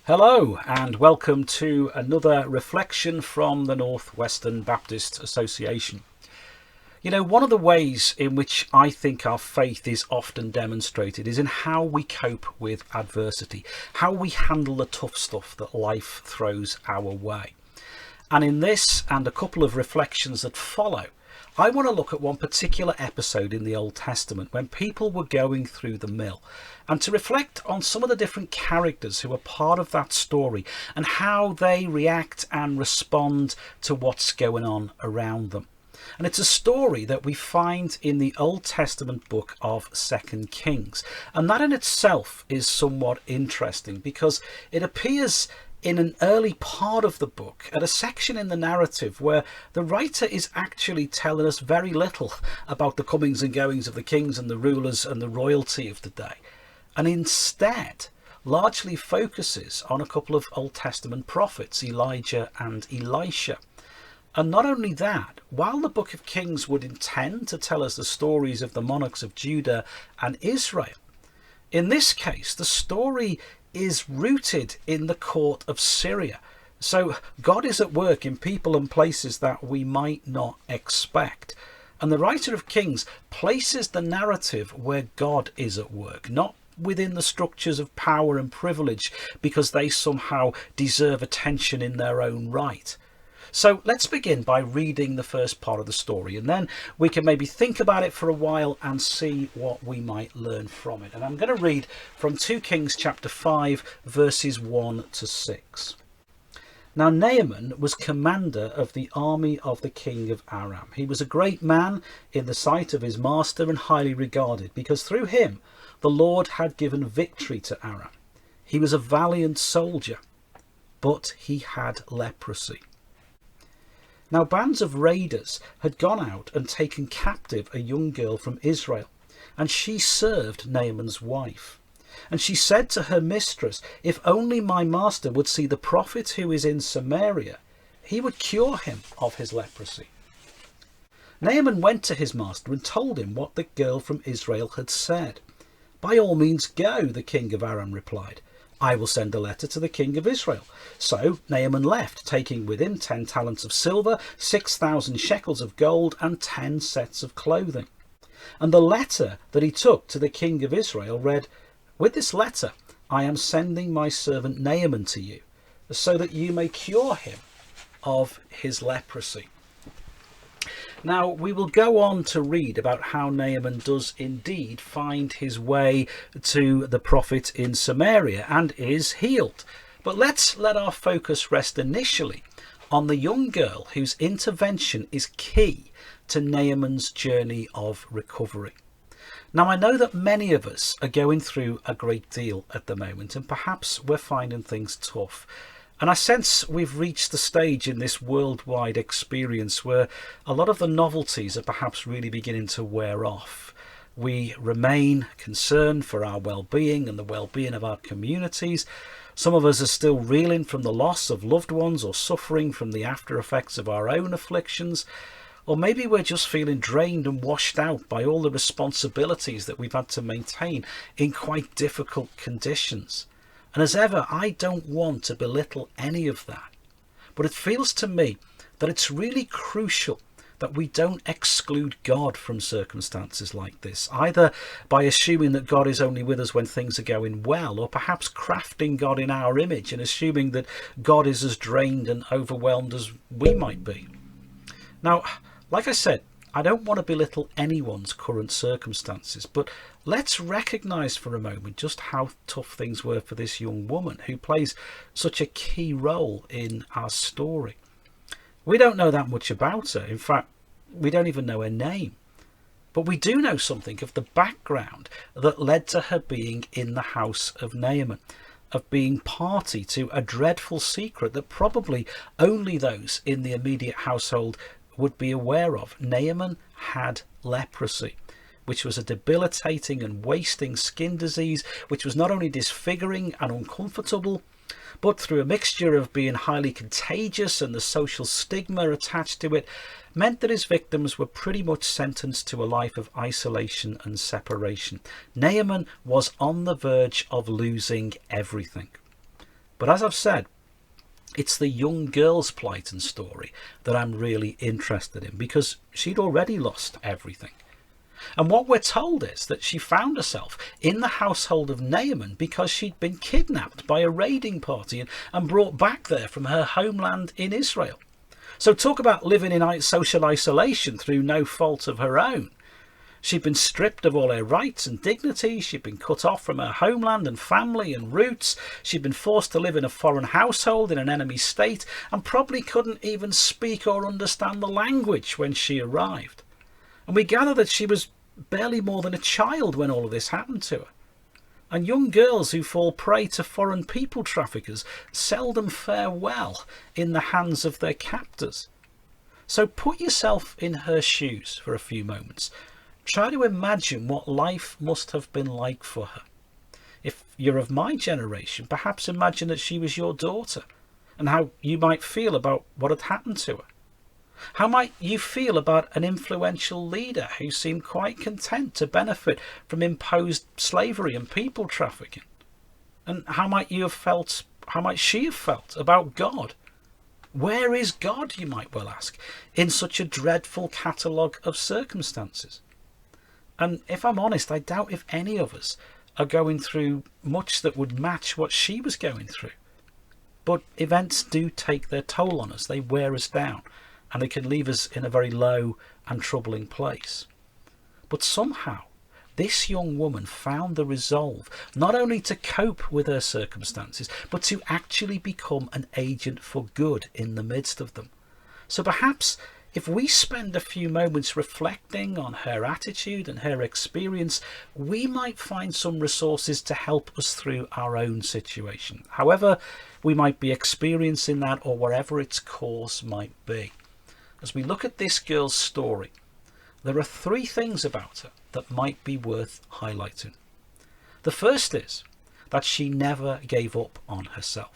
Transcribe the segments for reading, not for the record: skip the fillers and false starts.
Hello and welcome to another reflection from the Northwestern Baptist Association. You know, one of the ways in which I think our faith is often demonstrated is in how we cope with adversity, how we handle the tough stuff that life throws our way. And in this and a couple of reflections that follow, I want to look at one particular episode in the Old Testament when people were going through the mill, and to reflect on some of the different characters who are part of that story and how they react and respond to what's going on around them. And it's a story that we find in the Old Testament book of 2 Kings. And that in itself is somewhat interesting because it appears in an early part of the book at a section in the narrative where the writer is actually telling us very little about the comings and goings of the kings and the rulers and the royalty of the day, and instead largely focuses on a couple of Old Testament prophets, Elijah and Elisha. And not only that, while the book of Kings would intend to tell us the stories of the monarchs of Judah and Israel, in this case the story is rooted in the court of Syria. So God is at work in people and places that we might not expect. And the writer of Kings places the narrative where God is at work, not within the structures of power and privilege because they somehow deserve attention in their own right. So let's begin by reading the first part of the story, and then we can maybe think about it for a while and see what we might learn from it. And I'm going to read from 2 Kings chapter 5 verses 1 to 6. Now Naaman was commander of the army of the king of Aram. He was a great man in the sight of his master and highly regarded, because through him the Lord had given victory to Aram. He was a valiant soldier, but he had leprosy. Now bands of raiders had gone out and taken captive a young girl from Israel, and she served Naaman's wife. And she said to her mistress, "If only my master would see the prophet who is in Samaria, he would cure him of his leprosy." Naaman went to his master and told him what the girl from Israel had said. "By all means go," the king of Aram replied. "I will send a letter to the king of Israel." So Naaman left, taking with him 10 talents of silver, 6,000 shekels of gold, and 10 sets of clothing. And the letter that he took to the king of Israel read, "With this letter I am sending my servant Naaman to you, so that you may cure him of his leprosy." Now, we will go on to read about how Naaman does indeed find his way to the prophet in Samaria and is healed. But let's let our focus rest initially on the young girl whose intervention is key to Naaman's journey of recovery. Now, I know that many of us are going through a great deal at the moment, and perhaps we're finding things tough. And I sense we've reached the stage in this worldwide experience where a lot of the novelties are perhaps really beginning to wear off. We remain concerned for our well-being and the well-being of our communities. Some of us are still reeling from the loss of loved ones or suffering from the after effects of our own afflictions. Or maybe we're just feeling drained and washed out by all the responsibilities that we've had to maintain in quite difficult conditions. And as ever, I don't want to belittle any of that. But it feels to me that it's really crucial that we don't exclude God from circumstances like this, either by assuming that God is only with us when things are going well, or perhaps crafting God in our image and assuming that God is as drained and overwhelmed as we might be. Now, like I said, I don't want to belittle anyone's current circumstances, but let's recognise for a moment just how tough things were for this young woman who plays such a key role in our story. We don't know that much about her. In fact, we don't even know her name. But we do know something of the background that led to her being in the house of Naaman, of being party to a dreadful secret that probably only those in the immediate household would be aware of. Naaman had leprosy, which was a debilitating and wasting skin disease, which was not only disfiguring and uncomfortable, but through a mixture of being highly contagious and the social stigma attached to it, meant that his victims were pretty much sentenced to a life of isolation and separation. Naaman was on the verge of losing everything. But as I've said, it's the young girl's plight and story that I'm really interested in, because she'd already lost everything. And what we're told is that she found herself in the household of Naaman because she'd been kidnapped by a raiding party and brought back there from her homeland in Israel. So talk about living in social isolation through no fault of her own. She'd been stripped of all her rights and dignity. She'd been cut off from her homeland and family and roots. She'd been forced to live in a foreign household in an enemy state, and probably couldn't even speak or understand the language when she arrived. And we gather that she was barely more than a child when all of this happened to her. And young girls who fall prey to foreign people traffickers seldom fare well in the hands of their captors. So put yourself in her shoes for a few moments. Try to imagine what life must have been like for her. If you're of my generation, perhaps imagine that she was your daughter and how you might feel about what had happened to her. How might you feel about an influential leader who seemed quite content to benefit from imposed slavery and people trafficking? And how might she have felt about God? Where is God, you might well ask, in such a dreadful catalogue of circumstances? And if I'm honest, I doubt if any of us are going through much that would match what she was going through. But events do take their toll on us. They wear us down, and they can leave us in a very low and troubling place. But somehow, this young woman found the resolve not only to cope with her circumstances, but to actually become an agent for good in the midst of them. So perhaps if we spend a few moments reflecting on her attitude and her experience, we might find some resources to help us through our own situation, however we might be experiencing that, or whatever its cause might be. As we look at this girl's story, there are three things about her that might be worth highlighting. The first is that she never gave up on herself.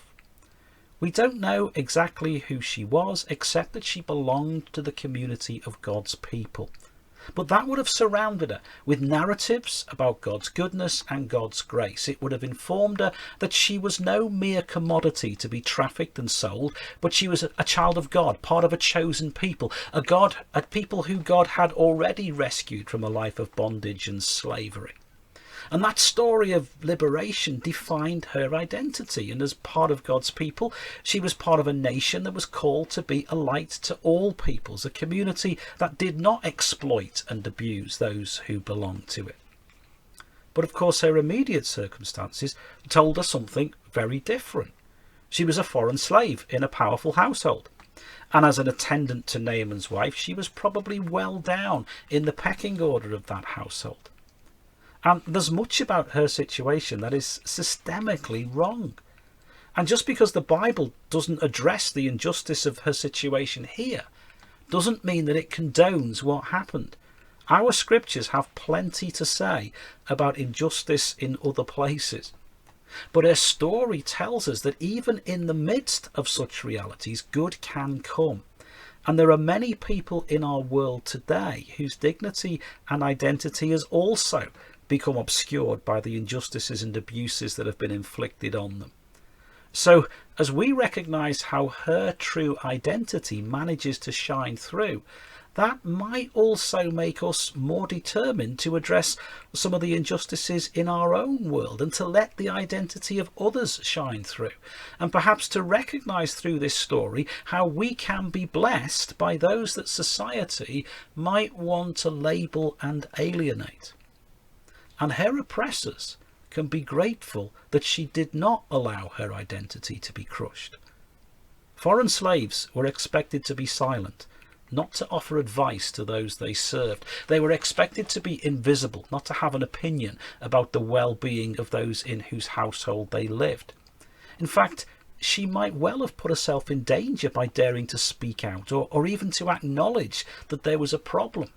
We don't know exactly who she was, except that she belonged to the community of God's people. But that would have surrounded her with narratives about God's goodness and God's grace. It would have informed her that she was no mere commodity to be trafficked and sold, but she was a child of God, part of a chosen people, a people who God had already rescued from a life of bondage and slavery. And that story of liberation defined her identity. And as part of God's people, she was part of a nation that was called to be a light to all peoples, a community that did not exploit and abuse those who belonged to it. But of course, her immediate circumstances told her something very different. She was a foreign slave in a powerful household. And as an attendant to Naaman's wife, she was probably well down in the pecking order of that household. And there's much about her situation that is systemically wrong. And just because the Bible doesn't address the injustice of her situation here, doesn't mean that it condones what happened. Our scriptures have plenty to say about injustice in other places. But her story tells us that even in the midst of such realities, good can come. And there are many people in our world today whose dignity and identity has also become obscured by the injustices and abuses that have been inflicted on them. So as we recognise how her true identity manages to shine through, that might also make us more determined to address some of the injustices in our own world and to let the identity of others shine through, and perhaps to recognise through this story how we can be blessed by those that society might want to label and alienate. And her oppressors can be grateful that she did not allow her identity to be crushed. Foreign slaves were expected to be silent, not to offer advice to those they served. They were expected to be invisible, not to have an opinion about the well-being of those in whose household they lived. In fact, she might well have put herself in danger by daring to speak out or even to acknowledge that there was a problem.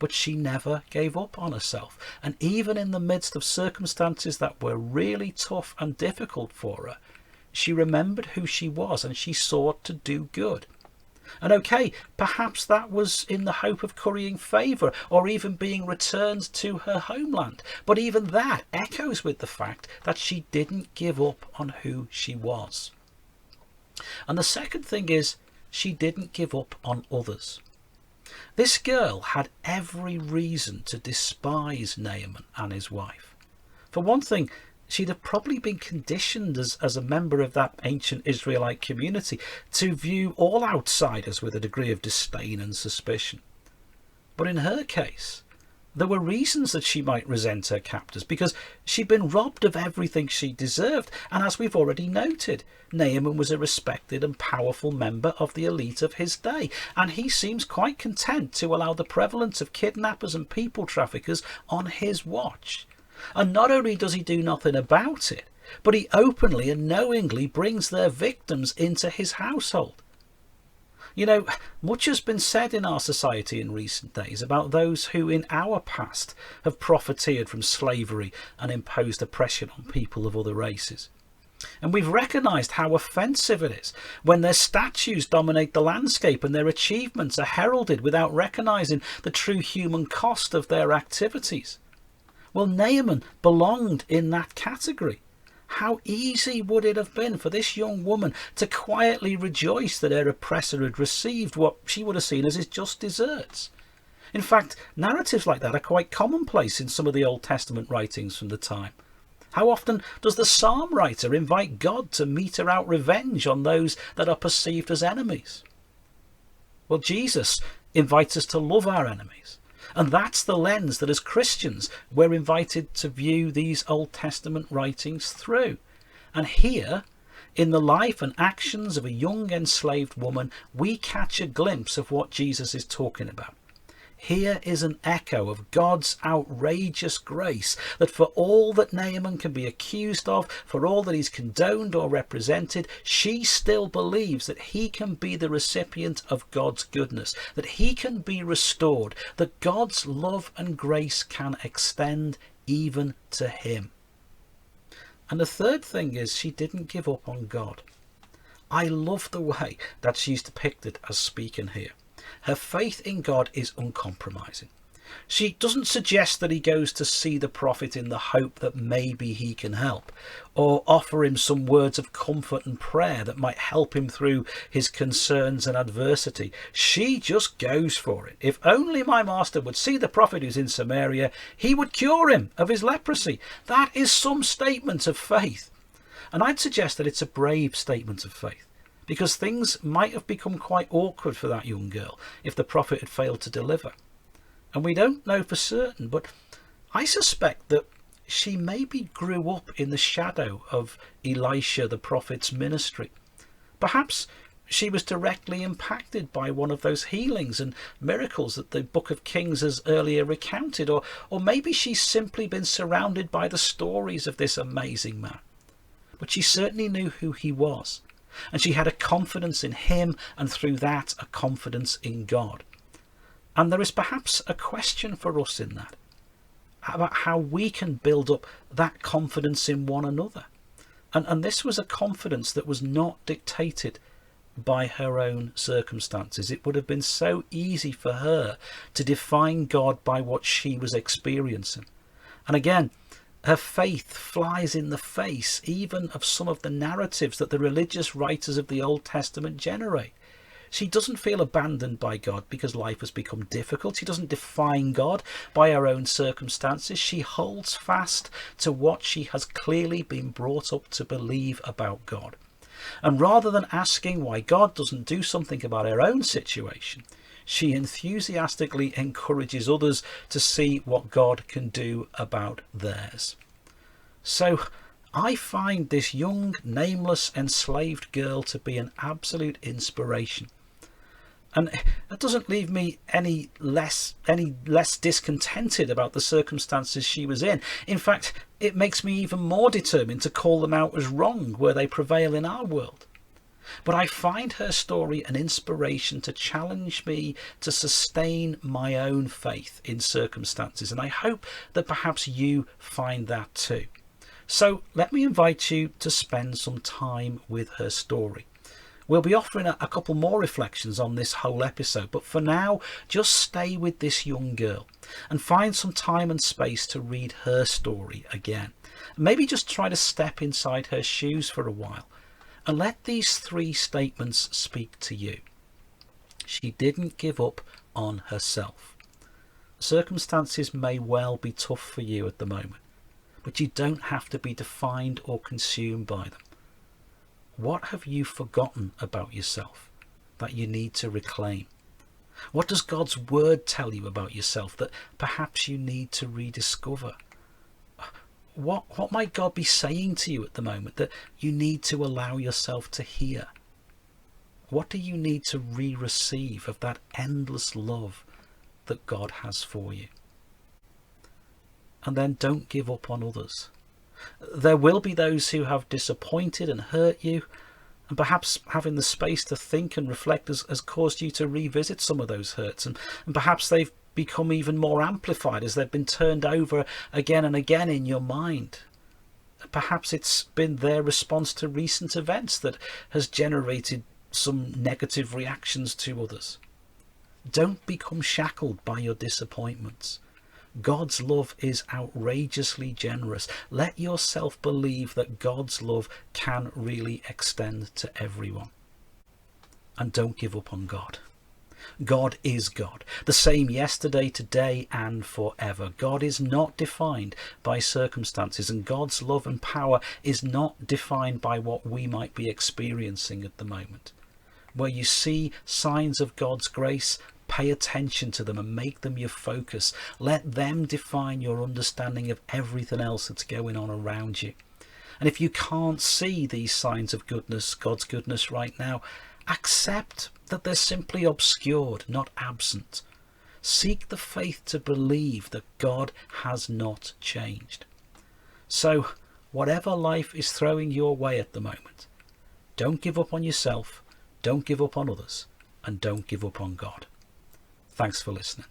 But she never gave up on herself, and even in the midst of circumstances that were really tough and difficult for her, she remembered who she was and she sought to do good. And okay, perhaps that was in the hope of currying favour or even being returned to her homeland. But even that echoes with the fact that she didn't give up on who she was. And the second thing is, she didn't give up on others. This girl had every reason to despise Naaman and his wife. For one thing, she'd have probably been conditioned as a member of that ancient Israelite community to view all outsiders with a degree of disdain and suspicion. But in her case, there were reasons that she might resent her captors, because she'd been robbed of everything she deserved. And as we've already noted, Naaman was a respected and powerful member of the elite of his day, and he seems quite content to allow the prevalence of kidnappers and people traffickers on his watch. And not only does he do nothing about it, but he openly and knowingly brings their victims into his household. You know, much has been said in our society in recent days about those who in our past have profiteered from slavery and imposed oppression on people of other races. And we've recognised how offensive it is when their statues dominate the landscape and their achievements are heralded without recognising the true human cost of their activities. Well, Naaman belonged in that category. How easy would it have been for this young woman to quietly rejoice that her oppressor had received what she would have seen as his just deserts? In fact, narratives like that are quite commonplace in some of the Old Testament writings from the time. How often does the psalm writer invite God to meter out revenge on those that are perceived as enemies? Well, Jesus invites us to love our enemies. And that's the lens that as Christians we're invited to view these Old Testament writings through. And here, in the life and actions of a young enslaved woman, we catch a glimpse of what Jesus is talking about. Here is an echo of God's outrageous grace, that for all that Naaman can be accused of, for all that he's condoned or represented, she still believes that he can be the recipient of God's goodness, that he can be restored, that God's love and grace can extend even to him. And the third thing is, she didn't give up on God. I love the way that she's depicted as speaking here. Her faith in God is uncompromising. She doesn't suggest that he goes to see the prophet in the hope that maybe he can help, or offer him some words of comfort and prayer that might help him through his concerns and adversity. She just goes for it. If only my master would see the prophet who's in Samaria, he would cure him of his leprosy. That is some statement of faith. And I'd suggest that it's a brave statement of faith, because things might have become quite awkward for that young girl if the prophet had failed to deliver. And we don't know for certain, but I suspect that she maybe grew up in the shadow of Elisha the prophet's ministry. Perhaps she was directly impacted by one of those healings and miracles that the Book of Kings has earlier recounted, or maybe she's simply been surrounded by the stories of this amazing man. But she certainly knew who he was, and she had a confidence in him, and through that a confidence in God. And there is perhaps a question for us in that, about how we can build up that confidence in one another. And this was a confidence that was not dictated by her own circumstances. It would have been so easy for her to define God by what she was experiencing. And again, her faith flies in the face even of some of the narratives that the religious writers of the Old Testament generate. She doesn't feel abandoned by God because life has become difficult. She doesn't define God by her own circumstances. She holds fast to what she has clearly been brought up to believe about God. And rather than asking why God doesn't do something about her own situation, she enthusiastically encourages others to see what God can do about theirs. So I find this young, nameless, enslaved girl to be an absolute inspiration. And it doesn't leave me any less discontented about the circumstances she was in. In fact, it makes me even more determined to call them out as wrong where they prevail in our world. But I find her story an inspiration to challenge me to sustain my own faith in circumstances, and I hope that perhaps you find that too. So let me invite you to spend some time with her story. We'll be offering a couple more reflections on this whole episode, but for now, just stay with this young girl and find some time and space to read her story again. Maybe just try to step inside her shoes for a while and let these 3 statements speak to you. She didn't give up on herself. Circumstances may well be tough for you at the moment, but you don't have to be defined or consumed by them. What have you forgotten about yourself that you need to reclaim? What does God's word tell you about yourself that perhaps you need to rediscover? What might God be saying to you at the moment that you need to allow yourself to hear? What do you need to re-receive of that endless love that God has for you? And then don't give up on others. There will be those who have disappointed and hurt you, and perhaps having the space to think and reflect has caused you to revisit some of those hurts, and perhaps they've become even more amplified as they've been turned over again and again in your mind. Perhaps it's been their response to recent events that has generated some negative reactions to others. Don't become shackled by your disappointments. God's love is outrageously generous. Let yourself believe that God's love can really extend to everyone. And don't give up on God. God is God, the same yesterday, today, and forever. God is not defined by circumstances, and God's love and power is not defined by what we might be experiencing at the moment. Where you see signs of God's grace, pay attention to them and make them your focus. Let them define your understanding of everything else that's going on around you. And if you can't see these signs of goodness, God's goodness right now, accept that they're simply obscured, not absent. Seek the faith to believe that God has not changed. So, whatever life is throwing your way at the moment, don't give up on yourself, don't give up on others, and don't give up on God. Thanks for listening.